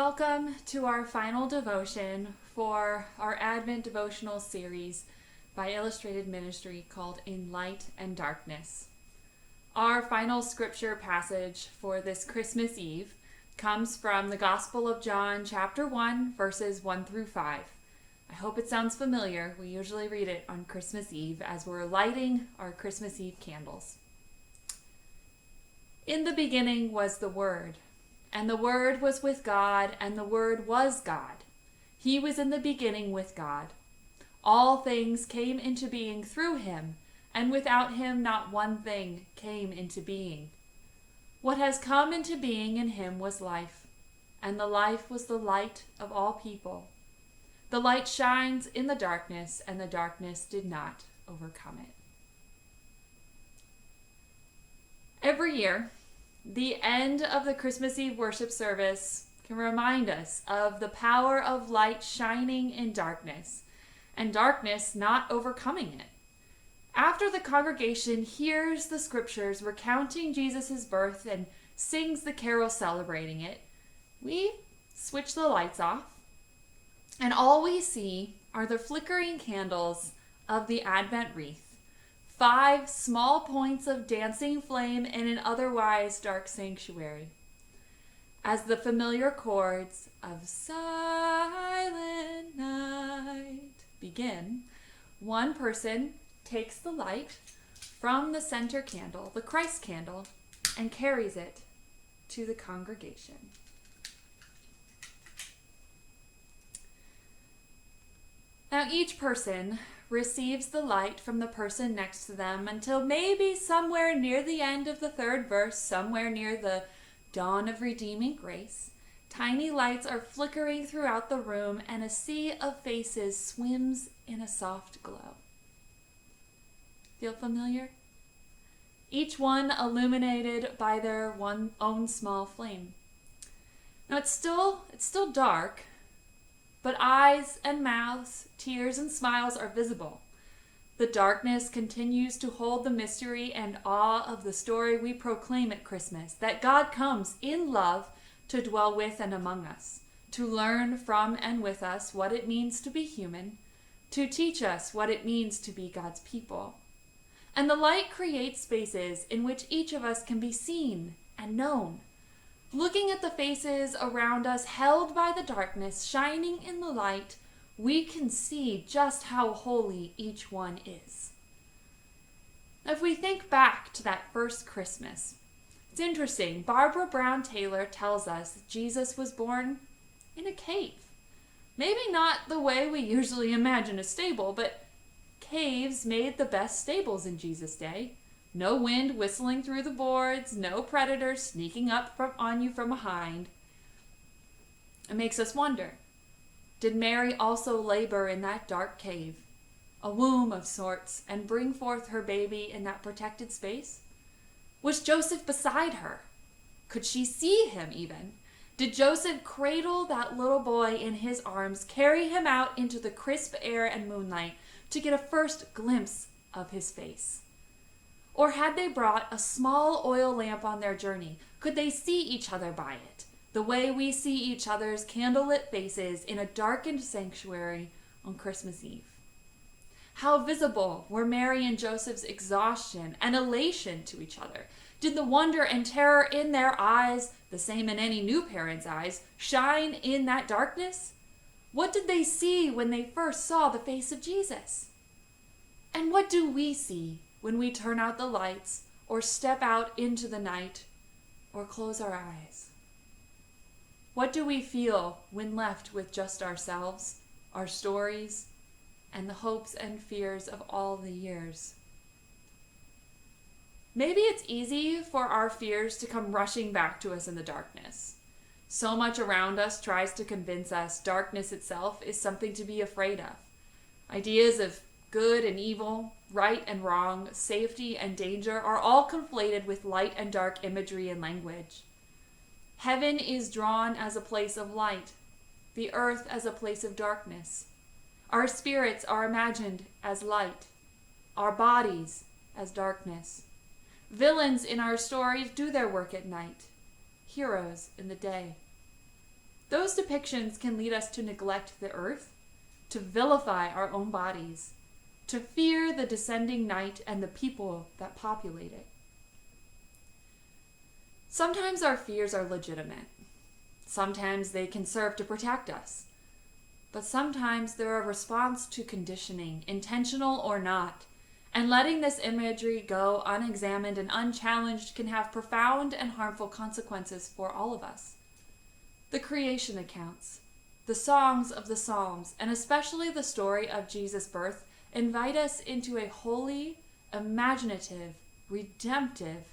Welcome to our final devotion for our Advent devotional series by Illustrated Ministry called In Light and Darkness. Our final scripture passage for this Christmas Eve comes from the Gospel of John, chapter 1, verses 1 through 5. I hope it sounds familiar. We usually read it on Christmas Eve as we're lighting our Christmas Eve candles. In the beginning was the Word, and the Word was with God, and the Word was God. He was in the beginning with God. All things came into being through him, and without him not one thing came into being. What has come into being in him was life, and the life was the light of all people. The light shines in the darkness, and the darkness did not overcome it. Every year, the end of the Christmas Eve worship service can remind us of the power of light shining in darkness, and darkness not overcoming it. After the congregation hears the scriptures recounting Jesus' birth and sings the carol celebrating it, we switch the lights off, and all we see are the flickering candles of the Advent wreath. 5 small points of dancing flame in an otherwise dark sanctuary. As the familiar chords of Silent Night begin, one person takes the light from the center candle, the Christ candle, and carries it to the congregation. Now each person receives the light from the person next to them until maybe somewhere near the end of the 3rd verse, somewhere near the dawn of redeeming grace, tiny lights are flickering throughout the room and a sea of faces swims in a soft glow. Feel familiar? Each one illuminated by their own small flame. Now it's still dark, but eyes and mouths, tears and smiles are visible. The darkness continues to hold the mystery and awe of the story we proclaim at Christmas, that God comes in love to dwell with and among us, to learn from and with us what it means to be human, to teach us what it means to be God's people. And the light creates spaces in which each of us can be seen and known. Looking at the faces around us held by the darkness shining in the light, we can see just how holy each one is. If we think back to that first Christmas, it's interesting. Barbara Brown Taylor tells us that Jesus was born in a cave. Maybe not the way we usually imagine a stable, but caves made the best stables in Jesus' day. No wind whistling through the boards, no predators sneaking up on you from behind. It makes us wonder, did Mary also labor in that dark cave, a womb of sorts, and bring forth her baby in that protected space? Was Joseph beside her? Could she see him even? Did Joseph cradle that little boy in his arms, carry him out into the crisp air and moonlight to get a first glimpse of his face? Or had they brought a small oil lamp on their journey? Could they see each other by it, the way we see each other's candlelit faces in a darkened sanctuary on Christmas Eve? How visible were Mary and Joseph's exhaustion and elation to each other? Did the wonder and terror in their eyes, the same in any new parent's eyes, shine in that darkness? What did they see when they first saw the face of Jesus? And what do we see when we turn out the lights or step out into the night or close our eyes? What do we feel when left with just ourselves, our stories, and the hopes and fears of all the years? Maybe it's easy for our fears to come rushing back to us in the darkness. So much around us tries to convince us darkness itself is something to be afraid of. Ideas of good and evil, right and wrong, safety and danger are all conflated with light and dark imagery and language. Heaven is drawn as a place of light, the earth as a place of darkness. Our spirits are imagined as light, our bodies as darkness. Villains in our stories do their work at night, heroes in the day. Those depictions can lead us to neglect the earth, to vilify our own bodies, to fear the descending night and the people that populate it. Sometimes our fears are legitimate. Sometimes they can serve to protect us. But sometimes they're a response to conditioning, intentional or not. And letting this imagery go unexamined and unchallenged can have profound and harmful consequences for all of us. The creation accounts, the songs of the Psalms, and especially the story of Jesus' birth invite us into a holy, imaginative, redemptive,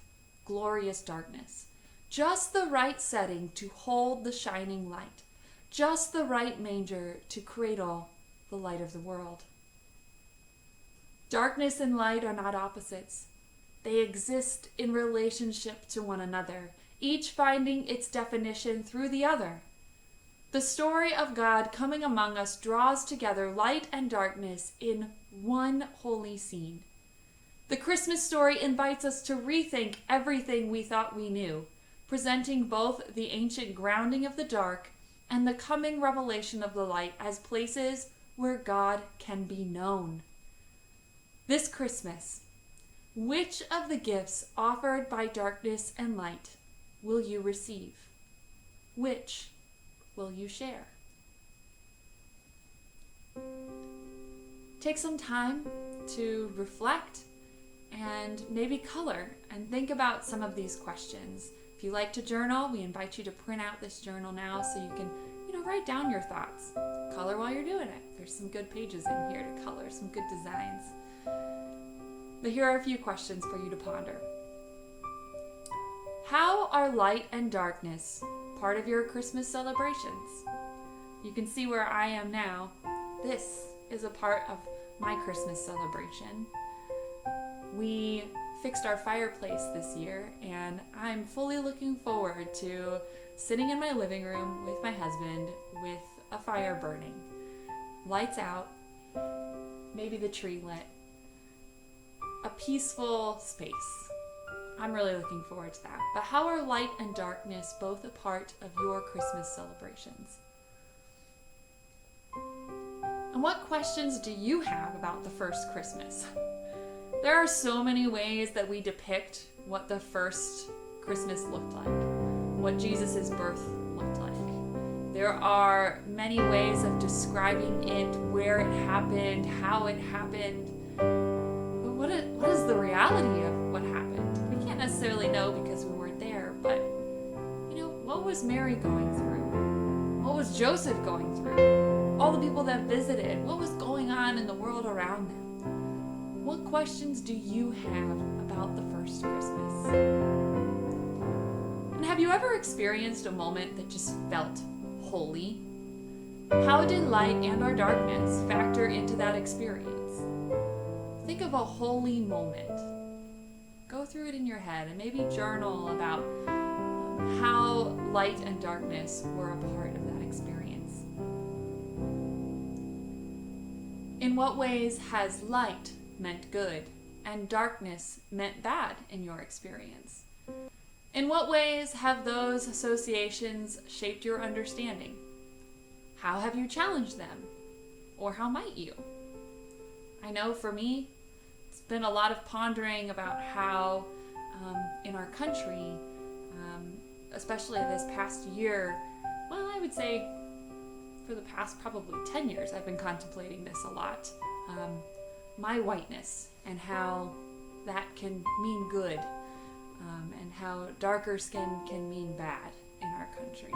glorious darkness. Just the right setting to hold the shining light. Just the right manger to cradle the light of the world. Darkness and light are not opposites. They exist in relationship to one another, each finding its definition through the other. The story of God coming among us draws together light and darkness in one holy scene. The Christmas story invites us to rethink everything we thought we knew, presenting both the ancient grounding of the dark and the coming revelation of the light as places where God can be known. This Christmas, which of the gifts offered by darkness and light will you receive? Which will you share? Take some time to reflect and maybe color and think about some of these questions. If you like to journal, we invite you to print out this journal now so you can, write down your thoughts. Color while you're doing it. There's some good pages in here to color, some good designs. But here are a few questions for you to ponder. How are light and darkness part of your Christmas celebrations? You can see where I am now. This is a part of my Christmas celebration. We fixed our fireplace this year, and I'm fully looking forward to sitting in my living room with my husband with a fire burning. Lights out, maybe the tree lit. A peaceful space. I'm really looking forward to that. But how are light and darkness both a part of your Christmas celebrations? And what questions do you have about the first Christmas? There are so many ways that we depict what the first Christmas looked like, what Jesus' birth looked like. There are many ways of describing it, where it happened, how it happened. But what is the reality of what happened? We can't necessarily know because we weren't there, but what was Mary going through? What was Joseph going through? All the people that visited, what was going on in the world around them? What questions do you have about the first Christmas? And have you ever experienced a moment that just felt holy? How did light and or darkness factor into that experience? Think of a holy moment. Go through it in your head and maybe journal about how light and darkness were a part of that experience. In what ways has light meant good and darkness meant bad in your experience? In what ways have those associations shaped your understanding? How have you challenged them? Or how might you? I know for me, it's been a lot of pondering about how in our country, especially this past year, well, I would say for the past probably 10 years, I've been contemplating this a lot. My whiteness and how that can mean good, and how darker skin can mean bad in our country.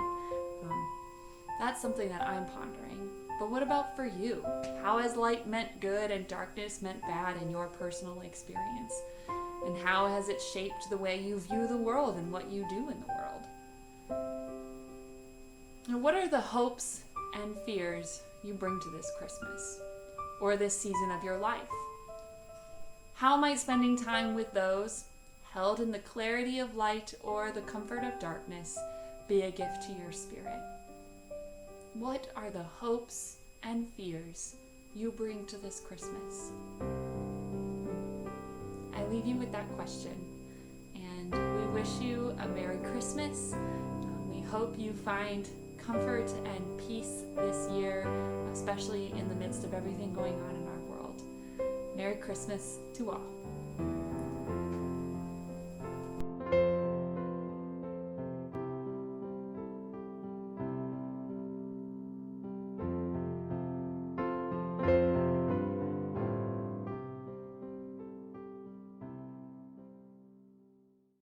That's something that I'm pondering. But what about for you? How has light meant good and darkness meant bad in your personal experience? And how has it shaped the way you view the world and what you do in the world? And what are the hopes and fears you bring to this Christmas or this season of your life? How might spending time with those held in the clarity of light or the comfort of darkness be a gift to your spirit? What are the hopes and fears you bring to this Christmas? I leave you with that question, and we wish you a Merry Christmas. We hope you find comfort and peace this year, especially in the midst of everything going on in our world. Merry Christmas to all.